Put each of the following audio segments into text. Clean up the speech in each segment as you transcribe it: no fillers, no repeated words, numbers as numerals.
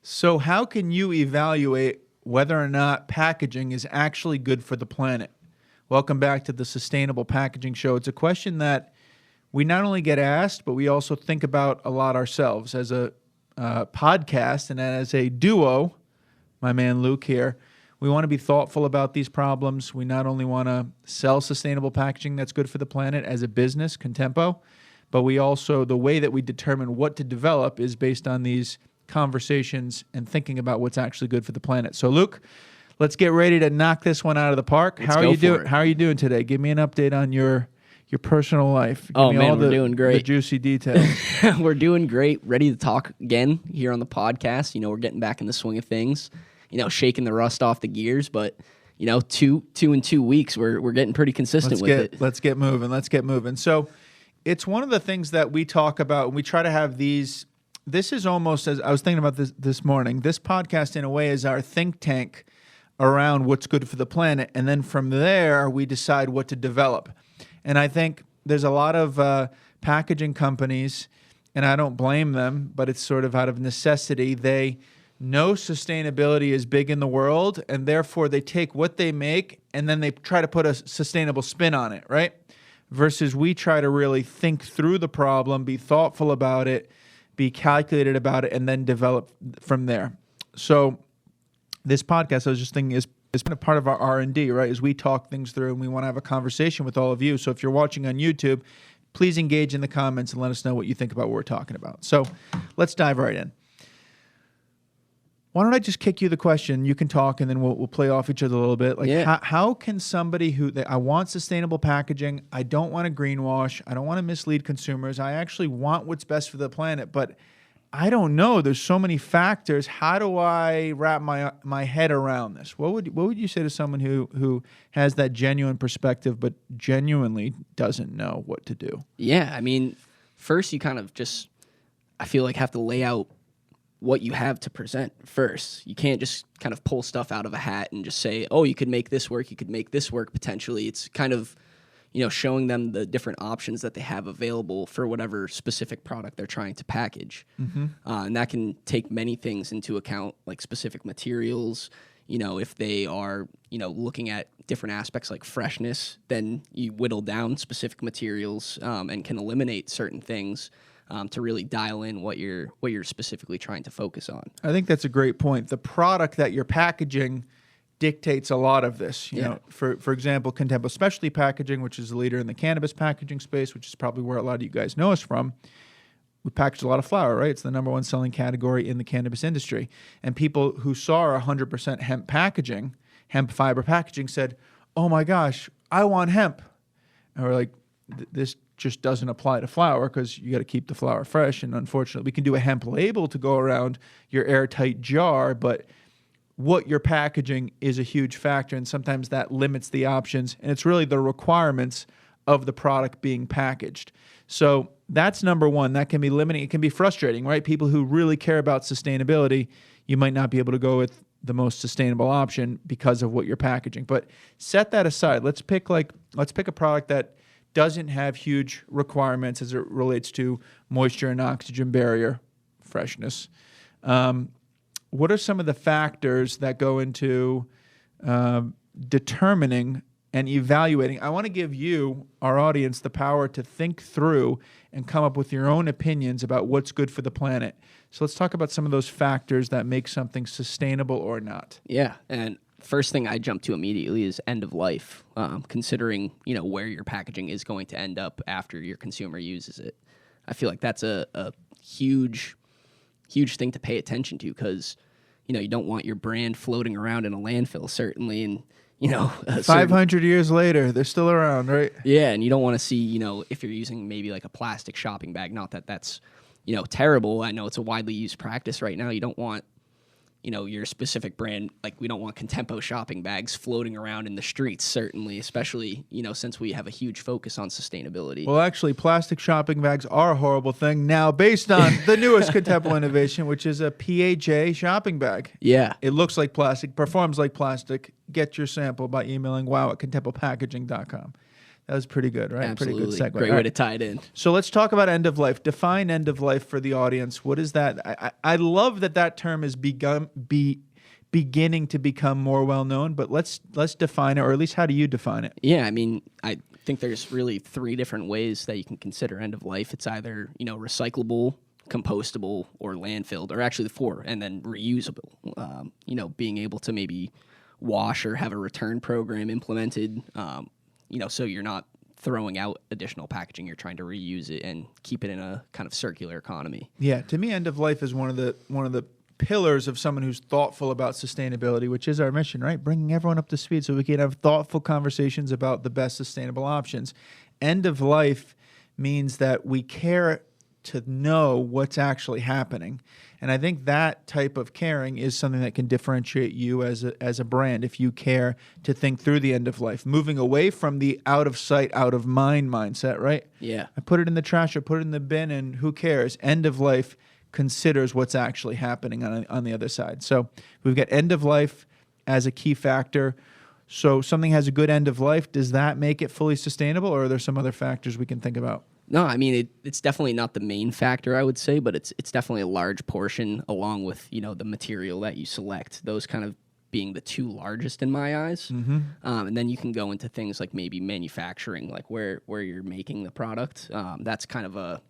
So how can you evaluate whether or not packaging is actually good for the planet? Welcome back to the Sustainable Packaging Show. It's a question that we not only get asked, but we also think about a lot ourselves as a podcast and as a duo. My man Luke here. We want to be thoughtful about these problems. We not only want to sell sustainable packaging that's good for the planet as a business, Contempo, but we also, the way that we determine what to develop is based on these conversations and thinking about what's actually good for the planet. So Luke, let's get ready to knock this one out of the park. How are you doing? How are you doing today? Give me an update on your personal life. Give me all we're doing great. The juicy details. We're doing great. Ready to talk again here on the podcast. We're getting back in the swing of things. Shaking the rust off the gears, but two in 2 weeks, we're getting pretty consistent with it. Let's get moving. So it's one of the things that we talk about, and we try to have these. This is almost, as I was thinking about this morning, this podcast in a way is our think tank around what's good for the planet, and then from there we decide what to develop. And I think there's a lot of packaging companies, and I don't blame them, but it's sort of out of necessity. They know sustainability is big in the world, and therefore they take what they make and then they try to put a sustainable spin on it, right? Versus we try to really think through the problem, be thoughtful about it, be calculated about it, and then develop from there. So this podcast, I was just thinking, is kind of part of our R&D, right? As we talk things through and we want to have a conversation with all of you. So if you're watching on YouTube, please engage in the comments and let us know what you think about what we're talking about. So let's dive right in. Why don't I just kick you the question? You can talk, and then we'll play off each other a little bit. How can somebody I want sustainable packaging, I don't want to greenwash, I don't want to mislead consumers, I actually want what's best for the planet, but I don't know. There's so many factors. How do I wrap my head around this? What would you say to someone who has that genuine perspective, but genuinely doesn't know what to do? Yeah, first you kind of just, I feel like, have to lay out what you have to present first. You can't just kind of pull stuff out of a hat and just say, oh, you could make this work, you could make this work potentially. It's kind of, showing them the different options that they have available for whatever specific product they're trying to package. Mm-hmm. And that can take many things into account, like specific materials. If they are, looking at different aspects like freshness, then you whittle down specific materials and can eliminate certain things to really dial in what you're specifically trying to focus on. I think that's a great point. The product that you're packaging dictates a lot of this. You know, for example, Contempo Specialty Packaging, which is a leader in the cannabis packaging space, which is probably where a lot of you guys know us from. We package a lot of flower, right? It's the number one selling category in the cannabis industry. And people who saw 100% hemp packaging, hemp fiber packaging, said, oh my gosh, I want hemp. And we're like, this just doesn't apply to flour because you got to keep the flour fresh. And unfortunately, we can do a hemp label to go around your airtight jar, but what you're packaging is a huge factor, and sometimes that limits the options, and it's really the requirements of the product being packaged. So that's number one. That can be limiting. It can be frustrating, right? People who really care about sustainability, you might not be able to go with the most sustainable option because of what you're packaging. But set that aside. Let's pick a product that doesn't have huge requirements as it relates to moisture and oxygen barrier, freshness. What are some of the factors that go into determining and evaluating? I want to give you, our audience, the power to think through and come up with your own opinions about what's good for the planet. So let's talk about some of those factors that make something sustainable or not. Yeah, and first thing I jump to immediately is end of life, considering where your packaging is going to end up after your consumer uses it. I feel like that's a huge thing to pay attention to, because you don't want your brand floating around in a landfill, certainly, and 500 years later, they're still around, right? Yeah, and you don't want to see, if you're using maybe like a plastic shopping bag, not that that's, terrible. I know it's a widely used practice right now. You don't want, your specific brand, like we don't want Contempo shopping bags floating around in the streets, certainly, especially, since we have a huge focus on sustainability. Well, actually, plastic shopping bags are a horrible thing now based on the newest Contempo innovation, which is a PHA shopping bag. Yeah. It looks like plastic, performs like plastic. Get your sample by emailing wow@contempopackaging.com. That was pretty good, right? Absolutely. Pretty good segue. Great way to tie it in. So let's talk about end of life. Define end of life for the audience. What is that? I love that term is beginning to become more well known, but let's define it, or at least how do you define it? Yeah, I mean, I think there's really 3 different ways that you can consider end of life. It's either, recyclable, compostable, or landfilled, or actually the 4, and then reusable. Being able to maybe wash or have a return program implemented, so you're not throwing out additional packaging, you're trying to reuse it and keep it in a kind of circular economy. Yeah, to me, end of life is one of the pillars of someone who's thoughtful about sustainability, which is our mission, right? Bringing everyone up to speed so we can have thoughtful conversations about the best sustainable options. End of life means that we care to know what's actually happening. And I think that type of caring is something that can differentiate you as a brand if you care to think through the end of life, moving away from the out of sight, out of mind mindset, right? Yeah. I put it in the trash, I put it in the bin, and who cares? End of life considers what's actually happening on the other side. So we've got end of life as a key factor. So something has a good end of life. Does that make it fully sustainable, or are there some other factors we can think about? No, I mean, it's definitely not the main factor, I would say, but it's definitely a large portion, along with, the material that you select. Those kind of being the 2 largest in my eyes. Mm-hmm. And then you can go into things like maybe manufacturing, like where you're making the product. That's kind of a,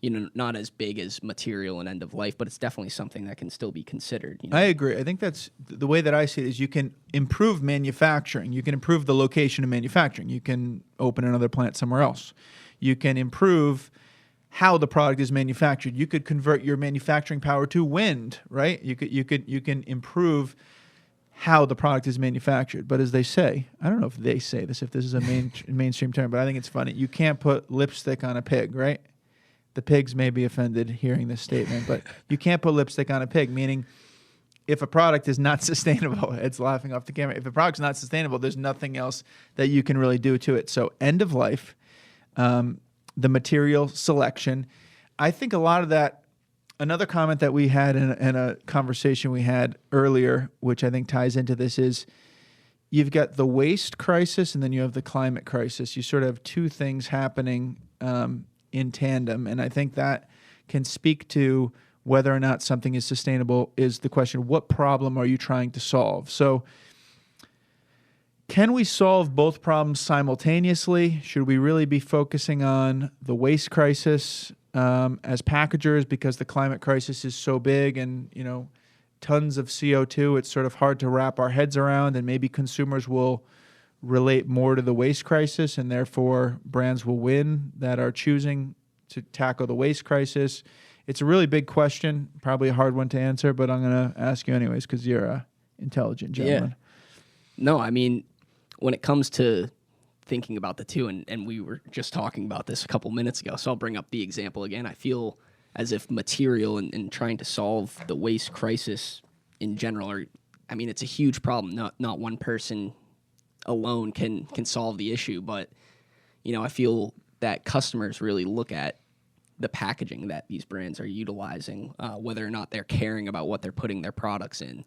not as big as material and end of life, but it's definitely something that can still be considered. I agree. I think that's the way that I see it is you can improve manufacturing. You can improve the location of manufacturing. You can open another plant somewhere else. You can improve how the product is manufactured. You could convert your manufacturing power to wind, right? You can improve how the product is manufactured. But as they say, I don't know if they say this, if this is a mainstream term, but I think it's funny. You can't put lipstick on a pig, right? The pigs may be offended hearing this statement, but you can't put lipstick on a pig, meaning if a product is not sustainable, it's laughing off the camera. If a product's not sustainable, there's nothing else that you can really do to it. So end of life, the material selection. I think a lot of that, another comment that we had in a conversation we had earlier, which I think ties into this, is you've got the waste crisis and then you have the climate crisis. You sort of have 2 things happening in tandem. And I think that can speak to whether or not something is sustainable is the question, what problem are you trying to solve? So can we solve both problems simultaneously? Should we really be focusing on the waste crisis as packagers because the climate crisis is so big and, tons of CO2, it's sort of hard to wrap our heads around, and maybe consumers will relate more to the waste crisis and therefore brands will win that are choosing to tackle the waste crisis? It's a really big question, probably a hard one to answer, but I'm going to ask you anyways because you're an intelligent gentleman. Yeah. No, I mean, when it comes to thinking about the 2, and we were just talking about this a couple minutes ago, so I'll bring up the example again. I feel as if material and trying to solve the waste crisis in general it's a huge problem. Not one person alone can solve the issue, but, I feel that customers really look at the packaging that these brands are utilizing, whether or not they're caring about what they're putting their products in,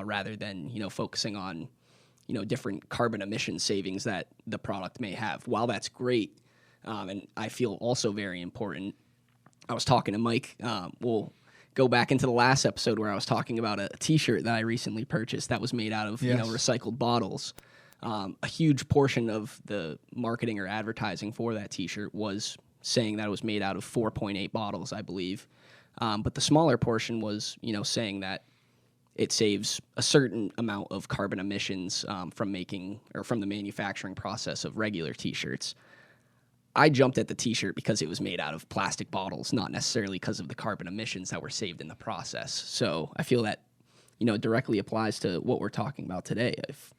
rather than, focusing on, different carbon emission savings that the product may have. While that's great, and I feel also very important, I was talking to Mike, we'll go back into the last episode where I was talking about a T-shirt that I recently purchased that was made out of, recycled bottles. A huge portion of the marketing or advertising for that T-shirt was saying that it was made out of 4.8 bottles, I believe. But the smaller portion was, saying that it saves a certain amount of carbon emissions from the manufacturing process of regular T-shirts. I jumped at the T-shirt because it was made out of plastic bottles, not necessarily because of the carbon emissions that were saved in the process. So I feel that, directly applies to what we're talking about today. If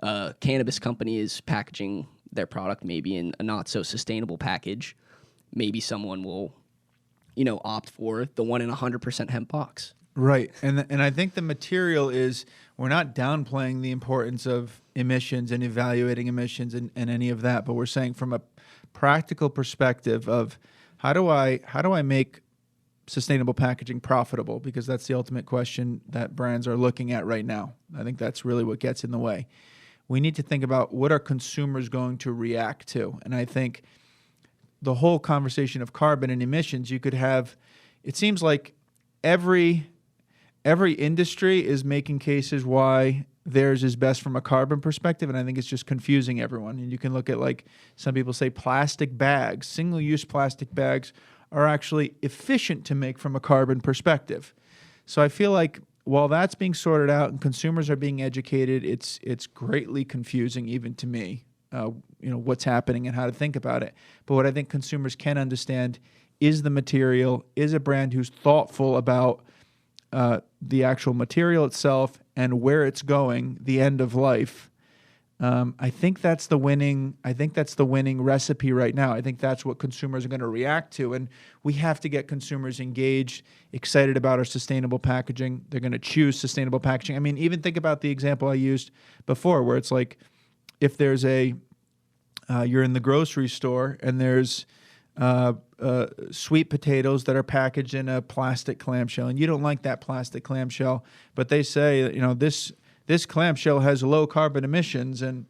a cannabis company is packaging their product maybe in a not so sustainable package, maybe someone will, opt for the 1 in 100% hemp box. Right. And I think the material is, we're not downplaying the importance of emissions and evaluating emissions and any of that, but we're saying from a practical perspective of how do I make sustainable packaging profitable? Because that's the ultimate question that brands are looking at right now. I think that's really what gets in the way. we need to think about what are consumers going to react to. And I think the whole conversation of carbon and emissions, you could have, it seems like every industry is making cases why theirs is best from a carbon perspective, and I think it's just confusing everyone. And you can look at, like, some people say plastic bags, single-use plastic bags are actually efficient to make from a carbon perspective. So I feel like while that's being sorted out and consumers are being educated, it's greatly confusing even to me, what's happening and how to think about it. But what I think consumers can understand is the material, is a brand who's thoughtful about the actual material itself and where it's going, the end of life. I think that's the winning recipe right now. I think that's what consumers are going to react to, and we have to get consumers engaged, excited about our sustainable packaging. They're going to choose sustainable packaging. I mean, even think about the example I used before, where it's like, if there's you're in the grocery store and there's sweet potatoes that are packaged in a plastic clamshell, and you don't like that plastic clamshell, but they say, this clamshell has low carbon emissions, and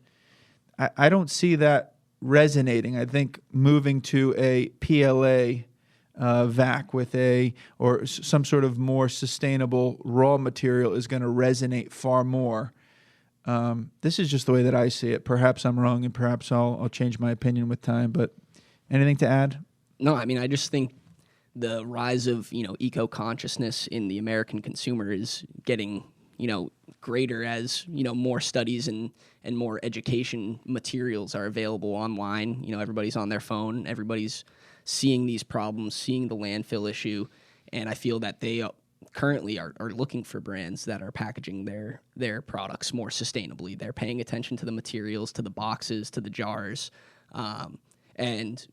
I don't see that resonating. I think moving to a PLA vac with or some sort of more sustainable raw material is going to resonate far more. This is just the way that I see it. Perhaps I'm wrong, and perhaps I'll change my opinion with time. But anything to add? No, I mean, I just think the rise of, eco-consciousness in the American consumer is getting, greater as, more studies and more education materials are available online. Everybody's on their phone. Everybody's seeing these problems, seeing the landfill issue. And I feel that they currently are looking for brands that are packaging their products more sustainably. They're paying attention to the materials, to the boxes, to the jars. And,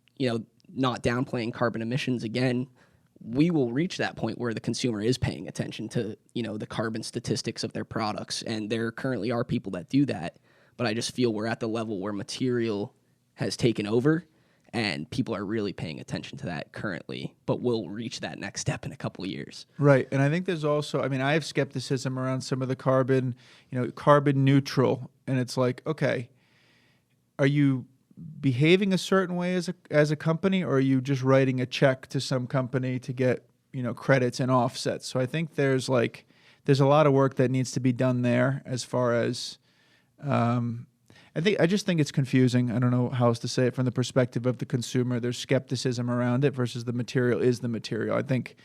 not downplaying carbon emissions again, we will reach that point where the consumer is paying attention to, the carbon statistics of their products. And there currently are people that do that. But I just feel we're at the level where material has taken over and people are really paying attention to that currently, but we'll reach that next step in a couple of years. Right. And I think there's also, I have skepticism around some of the carbon neutral. And it's like, okay, are you behaving a certain way as a company, or are you just writing a check to some company to get credits and offsets? So I think there's a lot of work that needs to be done there as far as I just think it's confusing. I don't know how else to say it from the perspective of the consumer. There's skepticism around it versus the material is the material. I think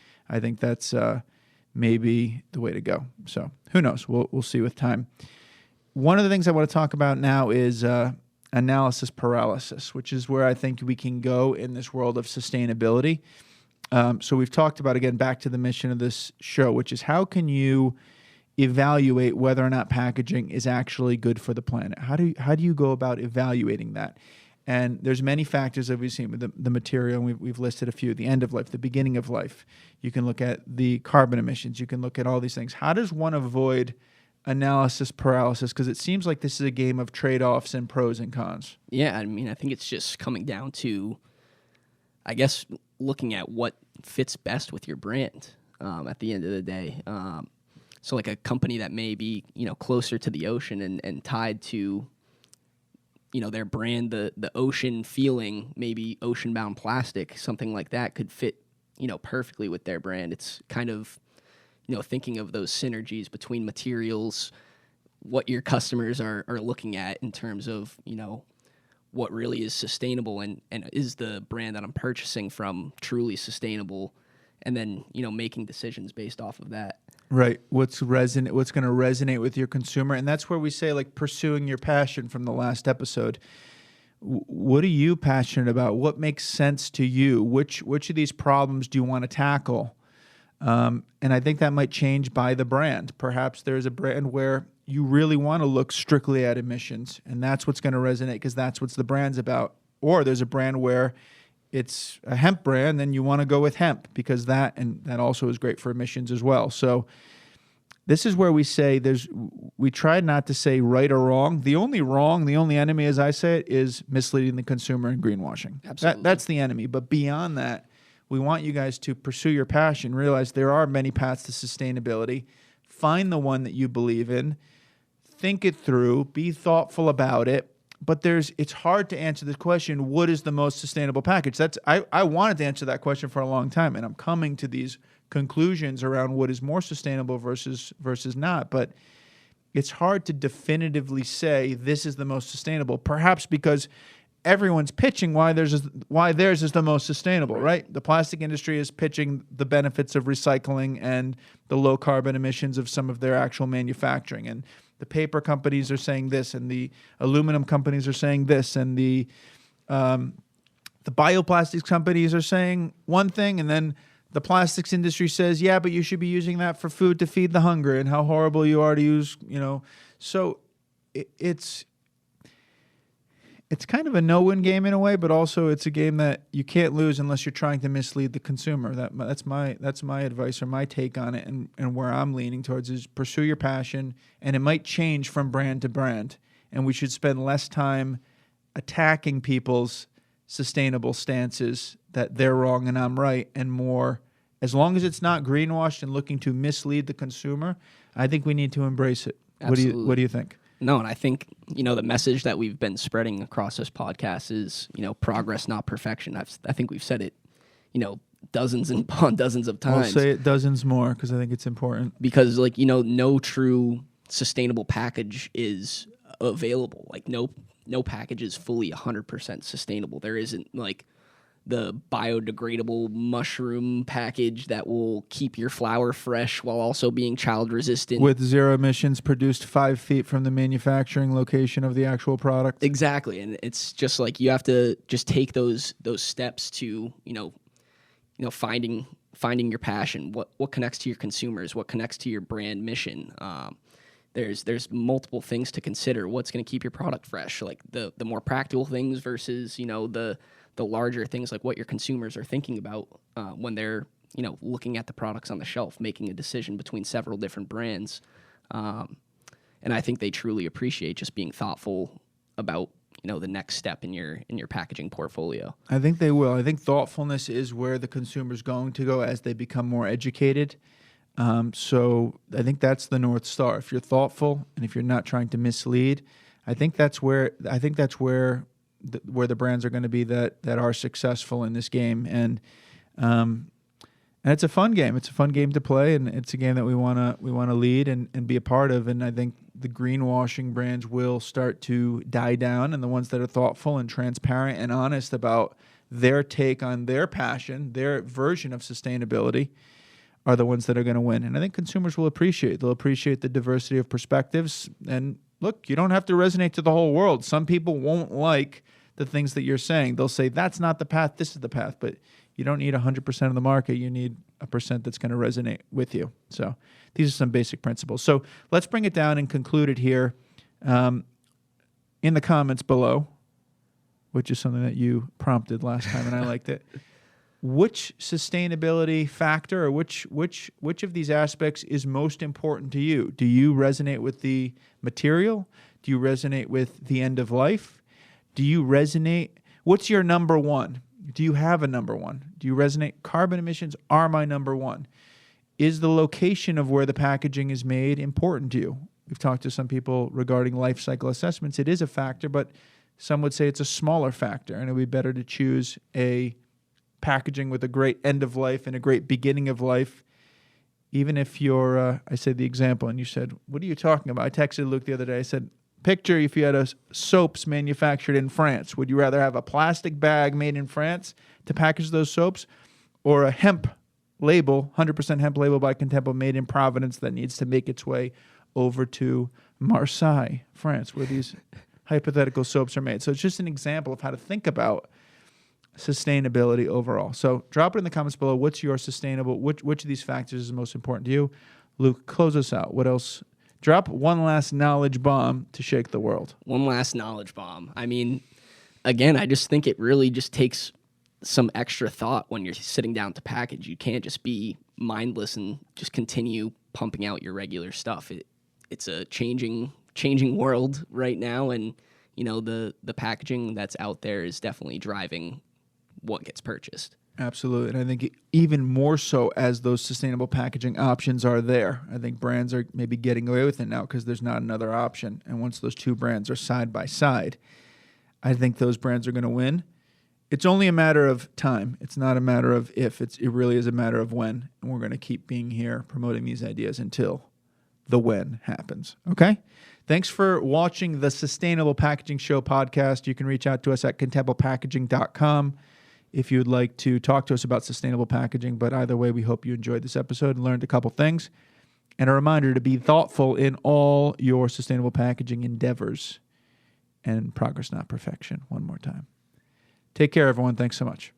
that's maybe the way to go. So who knows? We'll see with time. One of the things I want to talk about now is analysis paralysis, which is where I think we can go in this world of sustainability. So we've talked about, again, back to the mission of this show, which is how can you evaluate whether or not packaging is actually good for the planet? How do you go about evaluating that? And there's many factors that we've seen with the material, and we've listed a few: the end of life, the beginning of life. You can look at the carbon emissions. You can look at all these things. How does one avoid analysis paralysis? Because it seems like this is a game of trade-offs and pros and cons. Yeah, I think it's just coming down to, I guess, looking at what fits best with your brand at the end of the day. So like a company that may be, closer to the ocean and tied to, their brand, the ocean feeling, maybe ocean-bound plastic, something like that could fit, perfectly with their brand. It's kind of, thinking of those synergies between materials, what your customers are looking at in terms of, what really is sustainable and is the brand that I'm purchasing from truly sustainable, and then, making decisions based off of that. Right. What's going to resonate with your consumer. And that's where we say, like, pursuing your passion from the last episode. What are you passionate about? What makes sense to you? Which of these problems do you want to tackle? And I think that might change by the brand. Perhaps there's a brand where you really want to look strictly at emissions, and that's what's going to resonate because that's what the brand's about. Or there's a brand where it's a hemp brand, then you want to go with hemp because that also is great for emissions as well. So this is where we say we try not to say right or wrong. The only enemy, as I say it, is misleading the consumer and greenwashing. Absolutely. That's the enemy. But beyond that, we want you guys to pursue your passion, realize there are many paths to sustainability, find the one that you believe in, think it through, be thoughtful about it. But it's hard to answer this question, what is the most sustainable package? I wanted to answer that question for a long time, and I'm coming to these conclusions around what is more sustainable versus not. But it's hard to definitively say this is the most sustainable, perhaps because everyone's pitching why theirs is the most sustainable, right? The plastic industry is pitching the benefits of recycling and the low carbon emissions of some of their actual manufacturing. And the paper companies are saying this, and the aluminum companies are saying this, and the bioplastics companies are saying one thing, and then the plastics industry says, yeah, but you should be using that for food to feed the hungry, and how horrible you are to use, So it's kind of a no-win game in a way, but also it's a game that you can't lose unless you're trying to mislead the consumer. That's my advice or my take on it, and where I'm leaning towards is pursue your passion, and it might change from brand to brand, and we should spend less time attacking people's sustainable stances that they're wrong and I'm right, and more, as long as it's not greenwashed and looking to mislead the consumer, I think we need to embrace it. Absolutely. What do you think? No, and I think, the message that we've been spreading across this podcast is, progress, not perfection. I think we've said it, dozens and dozens of times. I'll say it dozens more because I think it's important. Because, no true sustainable package is available. Like, no package is fully 100% sustainable. There isn't, the biodegradable mushroom package that will keep your flour fresh while also being child resistant. With zero emissions produced 5 feet from the manufacturing location of the actual product. Exactly. And it's just you have to just take those steps to, finding your passion, what connects to your consumers, what connects to your brand mission. There's multiple things to consider. What's going to keep your product fresh? Like the more practical things versus, the larger things, like what your consumers are thinking about when they're, looking at the products on the shelf, making a decision between several different brands. And I think they truly appreciate just being thoughtful about, the next step in your packaging portfolio. I think they will. I think thoughtfulness is where the consumer's going to go as they become more educated. So I think that's the North Star. If you're thoughtful and if you're not trying to mislead, I think that's where the brands are going to be that are successful in this game, and it's a fun game. It's a fun game to play, and it's a game that we want to lead and be a part of. And I think the greenwashing brands will start to die down, and the ones that are thoughtful and transparent and honest about their take on their passion, their version of sustainability, are the ones that are going to win. And I think consumers will appreciate. They'll appreciate the diversity of perspectives. And look, you don't have to resonate to the whole world. Some people won't like the things that you're saying. They'll say, that's not the path, this is the path. But you don't need 100% of the market. You need a percent that's going to resonate with you. So these are some basic principles. So let's bring it down and conclude it here in the comments below, which is something that you prompted last time, and I liked it. Which sustainability factor or which of these aspects is most important to you? Do you resonate with the material? Do you resonate with the end of life? Do you resonate? What's your number one? Do you have a number one? Do you resonate? Carbon emissions are my number one. Is the location of where the packaging is made important to you? We've talked to some people regarding life cycle assessments. It is a factor, but some would say it's a smaller factor, and it would be better to choose a packaging with a great end of life and a great beginning of life. Even if you're, I said the example, and you said, what are you talking about? I texted Luke the other day. I said, picture if you had soaps manufactured in France. Would you rather have a plastic bag made in France to package those soaps, or a hemp label, 100% hemp label by Contempo made in Providence that needs to make its way over to Marseille, France, where these hypothetical soaps are made? So it's just an example of how to think about sustainability overall. So drop it in the comments below. What's your sustainable, which of these factors is most important to you? Luke, close us out. What else? Drop one last knowledge bomb to shake the world. One last knowledge bomb. I mean, again, I just think it really just takes some extra thought when you're sitting down to package. You can't just be mindless and just continue pumping out your regular stuff. It's a changing world right now, and the packaging that's out there is definitely driving what gets purchased. Absolutely. And I think even more so as those sustainable packaging options are there. I think brands are maybe getting away with it now because there's not another option. And once those two brands are side by side, I think those brands are going to win. It's only a matter of time. It's not a matter of if. It really is a matter of when. And we're going to keep being here promoting these ideas until the when happens. Okay? Thanks for watching the Sustainable Packaging Show podcast. You can reach out to us at contempopackaging.com if you'd like to talk to us about sustainable packaging. But either way, we hope you enjoyed this episode and learned a couple things. And a reminder to be thoughtful in all your sustainable packaging endeavors. And progress, not perfection. One more time. Take care, everyone. Thanks so much.